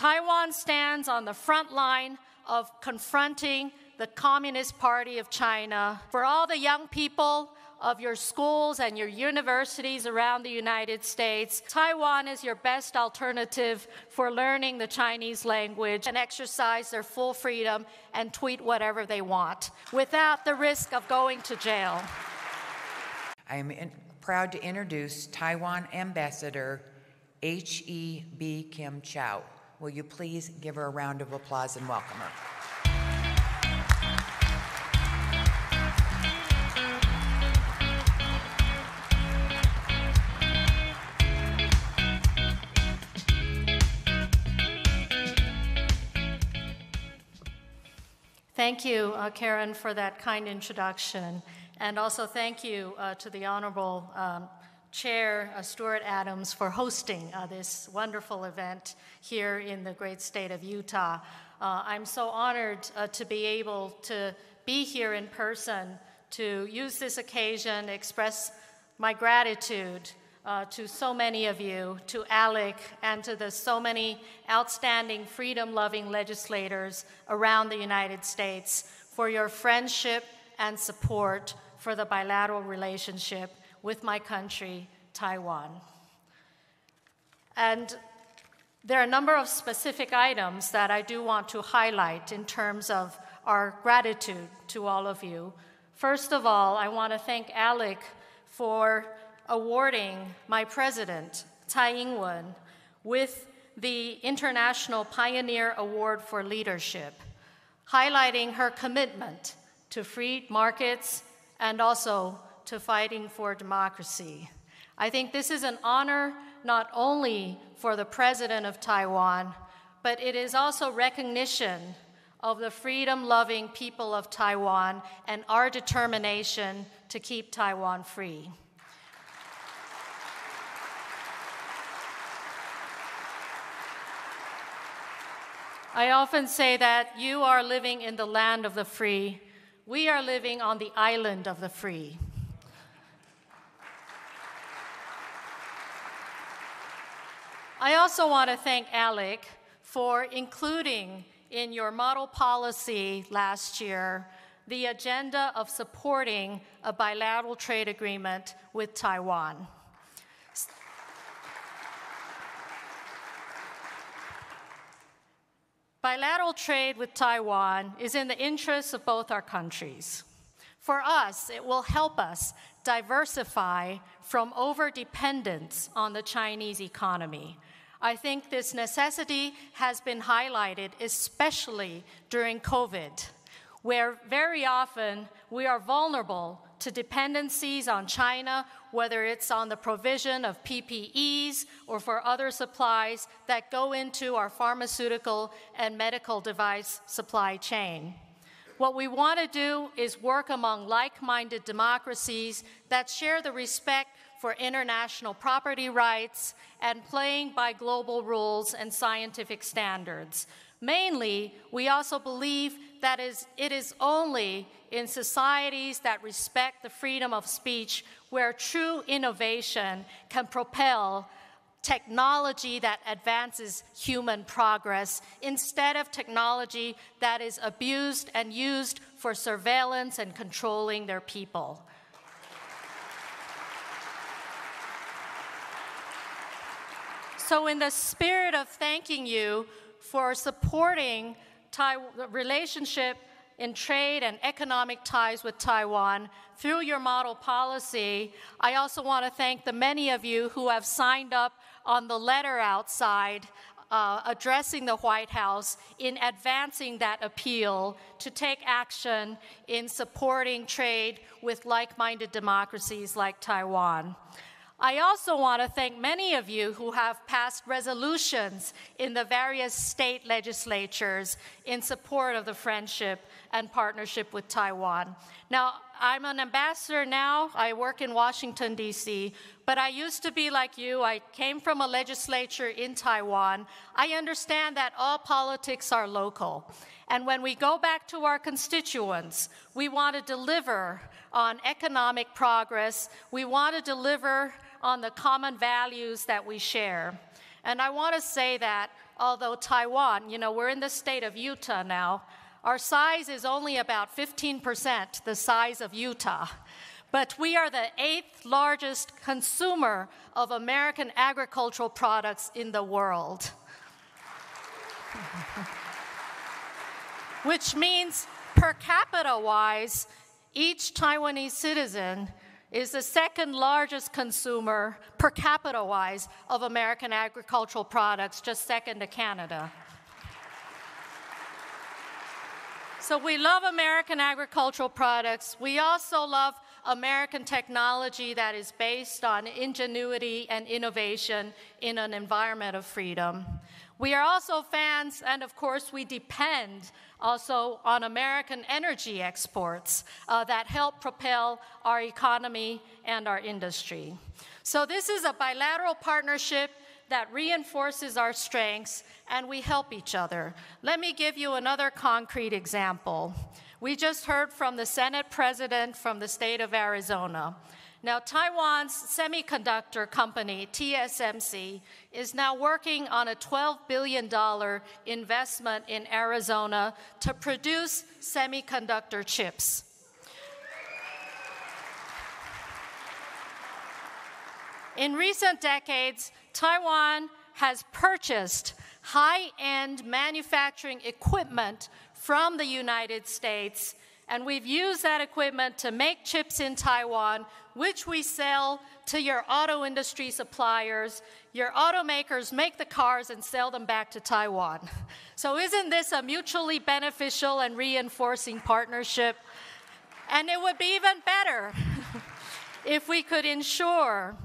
Taiwan stands on the front line of confronting the Communist Party of China. For all the young people of your schools and your universities around the United States, Taiwan is your best alternative for learning the Chinese language and exercise their full freedom and tweet whatever they want without the risk of going to jail. I am proud to introduce Taiwan Ambassador H.E.B. Kim Chow. Will you please give her a round of applause and welcome her? Thank you, Karen, for that kind introduction. And also thank you to the Honorable Chair Stuart Adams for hosting this wonderful event here in the great state of Utah. I'm so honored to be able to be here in person to use this occasion to express my gratitude to so many of you, to ALEC, and to the so many outstanding freedom-loving legislators around the United States for your friendship and support for the bilateral relationship with my country, Taiwan. And there are a number of specific items that I do want to highlight in terms of our gratitude to all of you. First of all, I want to thank ALEC for awarding my president, Tsai Ing-wen, with the International Pioneer Award for Leadership, highlighting her commitment to free markets and also to fighting for democracy. I think this is an honor not only for the President of Taiwan, but it is also recognition of the freedom-loving people of Taiwan and our determination to keep Taiwan free. I often say that you are living in the land of the free. We are living on the island of the free. I also want to thank ALEC for including in your model policy last year the agenda of supporting a bilateral trade agreement with Taiwan. Bilateral trade with Taiwan is in the interests of both our countries. For us, it will help us diversify from over-dependence on the Chinese economy. I think this necessity has been highlighted, especially during COVID, where very often we are vulnerable to dependencies on China, whether it's on the provision of PPEs or for other supplies that go into our pharmaceutical and medical device supply chain. What we want to do is work among like-minded democracies that share the respect for international property rights and playing by global rules and scientific standards. Mainly, we also believe that it is only in societies that respect the freedom of speech where true innovation can propel technology that advances human progress instead of technology that is abused and used for surveillance and controlling their people. So in the spirit of thanking you for supporting the relationship in trade and economic ties with Taiwan through your model policy, I also want to thank the many of you who have signed up on the letter outside addressing the White House in advancing that appeal to take action in supporting trade with like-minded democracies like Taiwan. I also want to thank many of you who have passed resolutions in the various state legislatures in support of the friendship and partnership with Taiwan. Now, I'm an ambassador now. I work in Washington, D.C., but I used to be like you. I came from a legislature in Taiwan. I understand that all politics are local. And when we go back to our constituents, we want to deliver on economic progress. We want to deliver on the common values that we share. And I want to say that although Taiwan, we're in the state of Utah now, our size is only about 15% the size of Utah. But we are the 8th largest consumer of American agricultural products in the world. Which means per capita-wise, each Taiwanese citizen is the 2nd largest consumer per capita-wise of American agricultural products, just 2nd to Canada. So we love American agricultural products. We also love American technology that is based on ingenuity and innovation in an environment of freedom. We are also fans, and of course we depend also on American energy exports that help propel our economy and our industry. So this is a bilateral partnership that reinforces our strengths, and we help each other. Let me give you another concrete example. We just heard from the Senate President from the state of Arizona. Now, Taiwan's semiconductor company, TSMC, is now working on a $12 billion investment in Arizona to produce semiconductor chips. In recent decades, Taiwan has purchased high-end manufacturing equipment from the United States, and we've used that equipment to make chips in Taiwan, which we sell to your auto industry suppliers. Your automakers make the cars and sell them back to Taiwan. So isn't this a mutually beneficial and reinforcing partnership? And it would be even better if we could ensure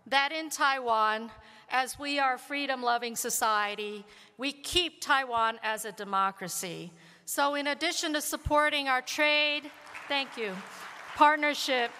that in Taiwan, as we are a freedom-loving society, we keep Taiwan as a democracy. So in addition to supporting our trade, partnership,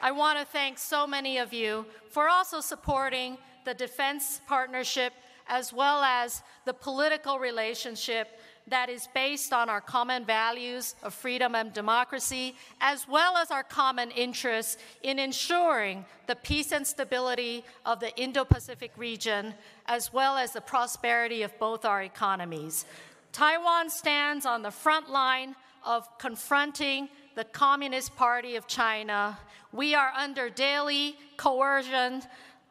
I want to thank so many of you for also supporting the defense partnership as well as the political relationship that is based on our common values of freedom and democracy, as well as our common interests in ensuring the peace and stability of the Indo-Pacific region, as well as the prosperity of both our economies. Taiwan stands on the front line of confronting the Communist Party of China. We are under daily coercion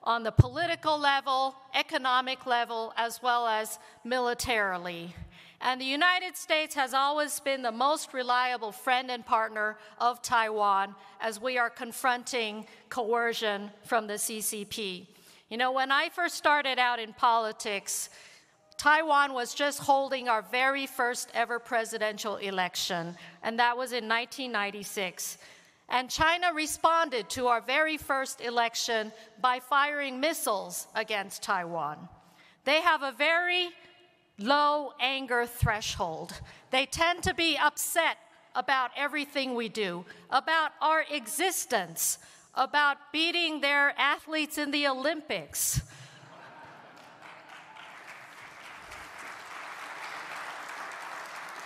on the political level, economic level, as well as militarily. And the United States has always been the most reliable friend and partner of Taiwan as we are confronting coercion from the CCP. When I first started out in politics, Taiwan was just holding our very first ever presidential election, and that was in 1996. And China responded to our very first election by firing missiles against Taiwan. They have a very low anger threshold. They tend to be upset about everything we do, about our existence, about beating their athletes in the Olympics.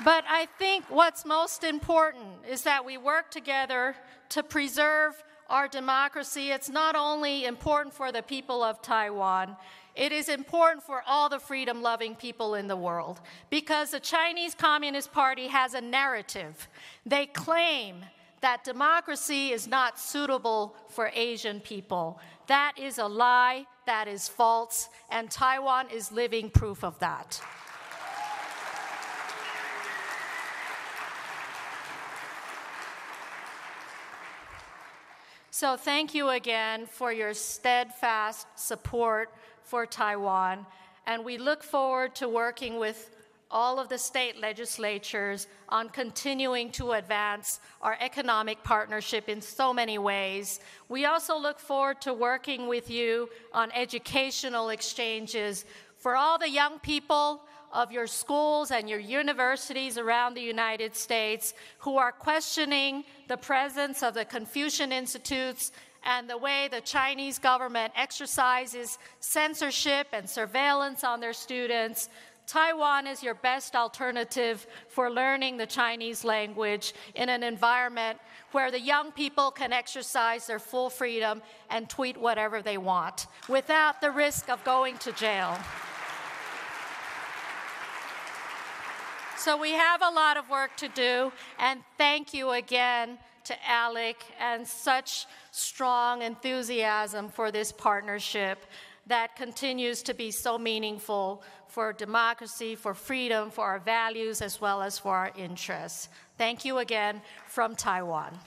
But I think what's most important is that we work together to preserve our democracy. It's not only important for the people of Taiwan, it is important for all the freedom-loving people in the world, because the Chinese Communist Party has a narrative. They claim that democracy is not suitable for Asian people. That is a lie, that is false, and Taiwan is living proof of that. So thank you again for your steadfast support for Taiwan, and we look forward to working with all of the state legislatures on continuing to advance our economic partnership in so many ways. We also look forward to working with you on educational exchanges for all the young people of your schools and your universities around the United States who are questioning the presence of the Confucian Institutes and the way the Chinese government exercises censorship and surveillance on their students. Taiwan is your best alternative for learning the Chinese language in an environment where the young people can exercise their full freedom and tweet whatever they want without the risk of going to jail. So we have a lot of work to do, and thank you again to ALEC and such strong enthusiasm for this partnership that continues to be so meaningful for democracy, for freedom, for our values, as well as for our interests. Thank you again from Taiwan.